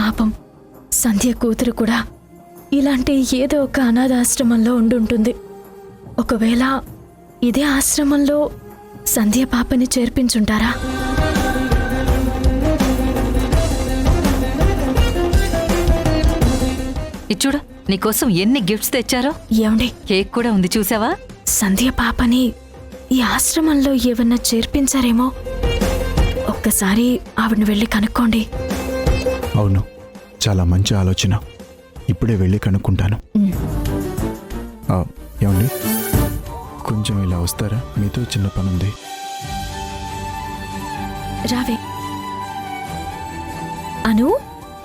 పాపం సంధ్య కూతురు కూడా ఇలాంటి ఏదో ఒక అనాథాశ్రమంలో ఉండుంటుంది. ఒకవేళ ఇదే ఆశ్రమంలో సంధ్య పాపని చేర్పించుంటారా? ఇచ్చుడు, నీకోసం ఎన్ని గిఫ్ట్స్ తెచ్చారో. ఏమండి, కేక్ కూడా ఉంది, చూసావా? సంధ్య పాపని ఈ ఆశ్రమంలో ఏమన్నా చేర్పించారేమో. ఒక్కసారి ఆవిడని వెళ్ళి కనుక్కోండి. అవును, చాలా మంచి ఆలోచన. ఇప్పుడే వెళ్ళి కనుక్కుంటాను. ఏమండి, కొంచెం ఇలా వస్తారా? మీతో చిన్న పని ఉంది. రావే. అను,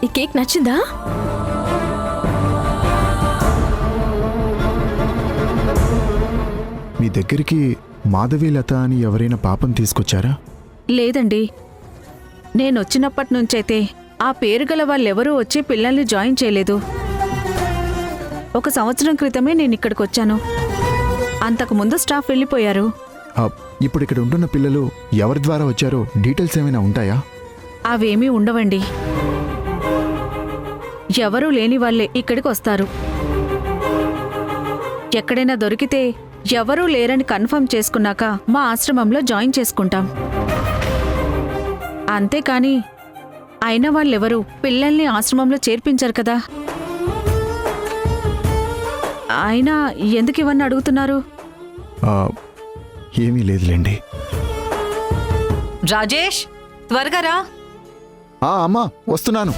ఈ కేక్ నచ్చిందా? మీ దగ్గరికి మాధవి లత అని ఎవరైనా పాపం తీసుకొచ్చారా? లేదండి, నేనొచ్చినప్పటి నుంచైతే ఆ పేరు గల వాళ్ళెవరూ వచ్చి పిల్లల్ని జాయిన్ చేయలేదు. 1 సంవత్సరం క్రితమే నేనిక్కడికొచ్చాను. అంతకుముందు స్టాఫ్ వెళ్ళిపోయారు. ఇప్పుడు ఇక్కడ ఉంటున్న పిల్లలు ఎవరి ద్వారా వచ్చారో డీటెయిల్స్ ఏమైనా ఉంటాయా? అవేమీ ఉండవండి. ఎవరూ లేని వాళ్ళే ఇక్కడికి వస్తారు. ఎక్కడైనా దొరికితే ఎవరూ లేరని కన్ఫర్మ్ చేసుకున్నాక మా ఆశ్రమంలో జాయిన్ చేసుకుంటాం. అంతేకాని అయిన వాళ్ళెవరూ పిల్లల్ని ఆశ్రమంలో చేర్పించారు కదా. అయినా ఎందుకు ఇవన్నీ అడుగుతున్నారు? ఏమీ లేదులేండి. రాజేష్, త్వరగా రా. అమ్మా, వస్తున్నాను.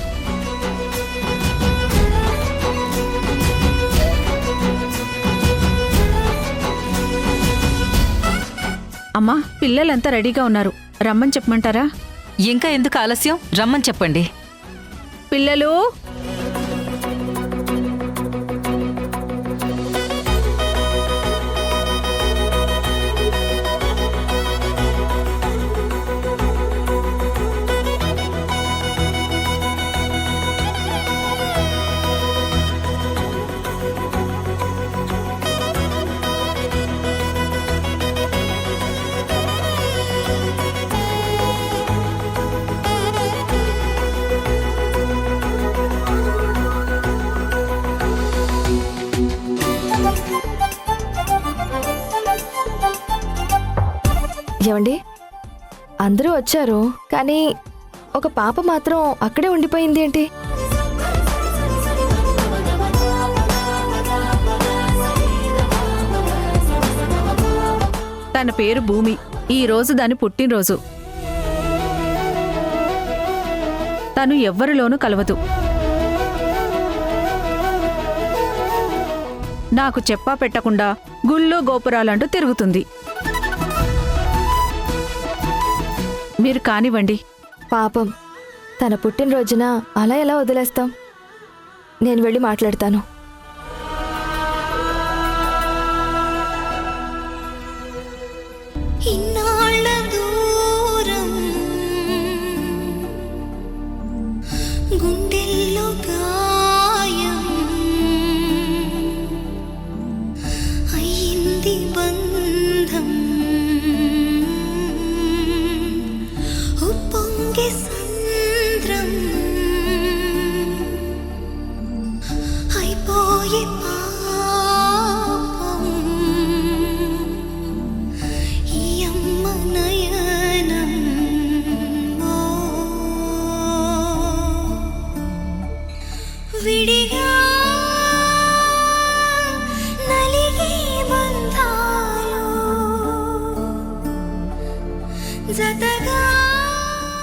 అమ్మా, పిల్లలంతా రెడీగా ఉన్నారు, రమ్మని చెప్పమంటారా? ఇంకా ఎందుకు ఆలస్యం, రమ్మని చెప్పండి. పిల్లలు, ఏమండి, అందరూ వచ్చారు, కానీ ఒక పాప మాత్రం అక్కడే ఉండిపోయింది ఏంటి? తన పేరు భూమి. ఈ రోజు దాని పుట్టినరోజు. తను ఎవ్వరిలోనూ కలవదు. నాకు చెప్పా పెట్టకుండా గుళ్ళో గోపురాలంటూ తిరుగుతుంది. మీరు కానివ్వండి. పాపం, తన పుట్టినరోజున అలా ఎలా వదిలేస్తాం? నేను వెళ్ళి మాట్లాడతాను. ఇన్నాళ్ళ దూరం గుండెల్లో